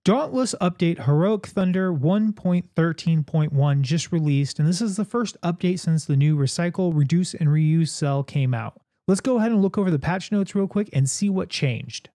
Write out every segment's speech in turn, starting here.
Dauntless update Heroic Thunder 1.13.1 just released, and this is the first update since the new Recycle, Reduce, and Reuse cell came out. Let's go ahead and look over the patch notes real quick and see what changed.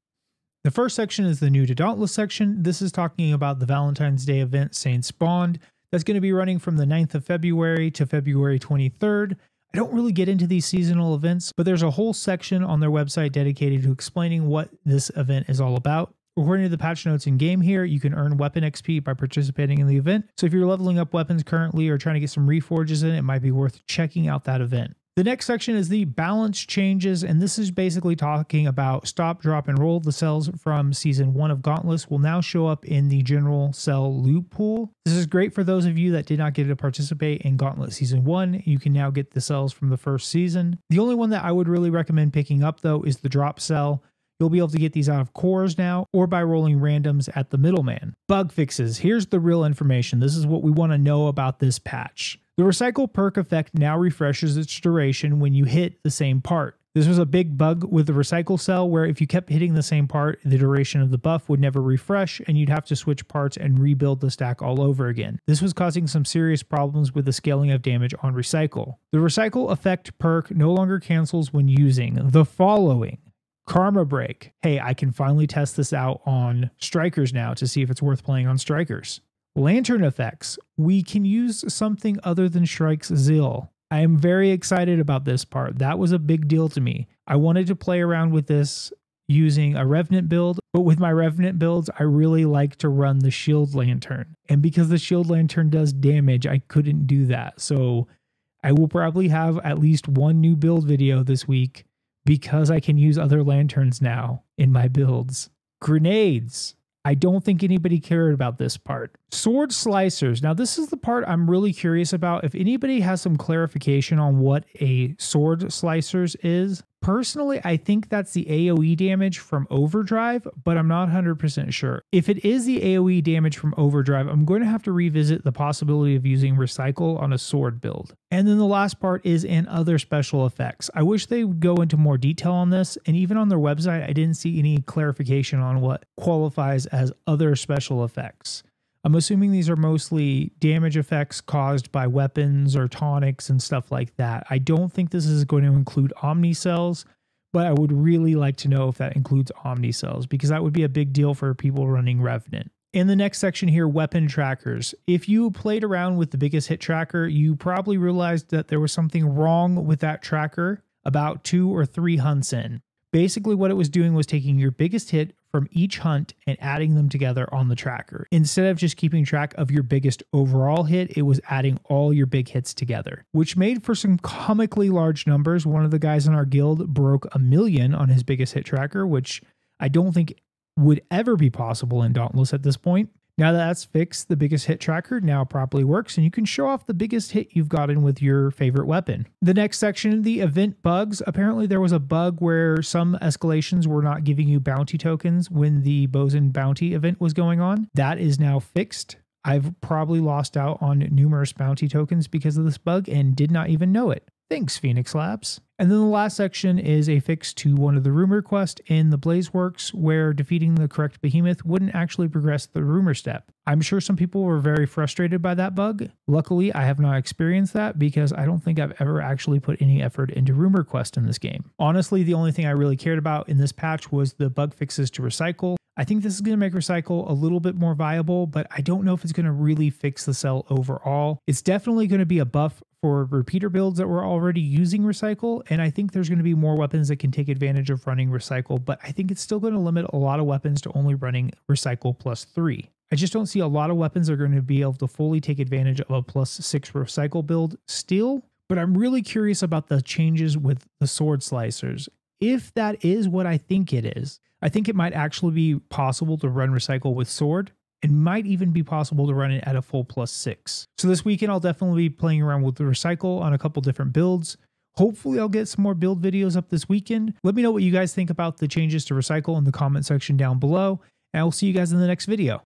The first section is the new to Dauntless section. This is talking about the Valentine's Day event Saints Bond. That's going to be running from the 9th of February to February 23rd. I don't really get into these seasonal events, but there's a whole section on their website dedicated to explaining what this event is all about. According to the patch notes in game here, you can earn weapon XP by participating in the event. So if you're leveling up weapons currently or trying to get some reforges in, it might be worth checking out that event. The next section is the balance changes, and this is basically talking about stop, drop, and roll. The cells from Season 1 of Dauntless will now show up in the general cell loot pool. This is great for those of you that did not get to participate in Gauntlet Season 1. You can now get the cells from the first season. The only one that I would really recommend picking up, though, is the drop cell. You'll be able to get these out of cores now or by rolling randoms at the middleman. Bug fixes. Here's the real information. This is what we want to know about this patch. The Recycle perk effect now refreshes its duration when you hit the same part. This was a big bug with the Recycle cell where if you kept hitting the same part, the duration of the buff would never refresh and you'd have to switch parts and rebuild the stack all over again. This was causing some serious problems with the scaling of damage on Recycle. The Recycle effect perk no longer cancels when using the following. Karma Break. Hey, I can finally test this out on Strikers now to see if it's worth playing on Strikers. Lantern effects. We can use something other than Shrike's Zeal. I am very excited about this part. That was a big deal to me. I wanted to play around with this using a Revenant build, but with my Revenant builds, I really like to run the Shield Lantern. And because the Shield Lantern does damage, I couldn't do that. So I will probably have at least one new build video this week because I can use other lanterns now in my builds. Grenades. I don't think anybody cared about this part. Sword slicers. Now this is the part I'm really curious about. If anybody has some clarification on what a sword slicers is. Personally, I think that's the AoE damage from Overdrive, but I'm not 100% sure. If it is the AoE damage from Overdrive, I'm going to have to revisit the possibility of using Recycle on a sword build. And then the last part is in other special effects. I wish they would go into more detail on this, and even on their website, I didn't see any clarification on what qualifies as other special effects. I'm assuming these are mostly damage effects caused by weapons or tonics and stuff like that. I don't think this is going to include Omni cells, but I would really like to know if that includes Omni cells because that would be a big deal for people running Revenant. In the next section here, weapon trackers. If you played around with the biggest hit tracker, you probably realized that there was something wrong with that tracker about 2 or 3 hunts in. Basically what it was doing was taking your biggest hit from each hunt and adding them together on the tracker. Instead of just keeping track of your biggest overall hit, it was adding all your big hits together, which made for some comically large numbers. One of the guys in our guild broke 1 million on his biggest hit tracker, which I don't think would ever be possible in Dauntless at this point. Now that that's fixed, the biggest hit tracker now properly works and you can show off the biggest hit you've gotten with your favorite weapon. The next section, the event bugs. Apparently there was a bug where some escalations were not giving you bounty tokens when the Bosun bounty event was going on. That is now fixed. I've probably lost out on numerous bounty tokens because of this bug and did not even know it. Thanks, Phoenix Labs. And then the last section is a fix to one of the rumor quests in the Blazeworks where defeating the correct behemoth wouldn't actually progress the rumor step. I'm sure some people were very frustrated by that bug. Luckily, I have not experienced that because I don't think I've ever actually put any effort into rumor quest in this game. Honestly, the only thing I really cared about in this patch was the bug fixes to Recycle. I think this is going to make Recycle a little bit more viable, but I don't know if it's going to really fix the cell overall. It's definitely going to be a buff for repeater builds that were already using Recycle, and I think there's going to be more weapons that can take advantage of running Recycle, but I think it's still going to limit a lot of weapons to only running Recycle +3. I just don't see a lot of weapons that are going to be able to fully take advantage of a +6 Recycle build still, but I'm really curious about the changes with the sword slicers. If that is what I think it is, I think it might actually be possible to run Recycle with sword. It might even be possible to run it at a full +6. So this weekend, I'll definitely be playing around with the Recycle on a couple different builds. Hopefully I'll get some more build videos up this weekend. Let me know what you guys think about the changes to Recycle in the comment section down below, and I will see you guys in the next video.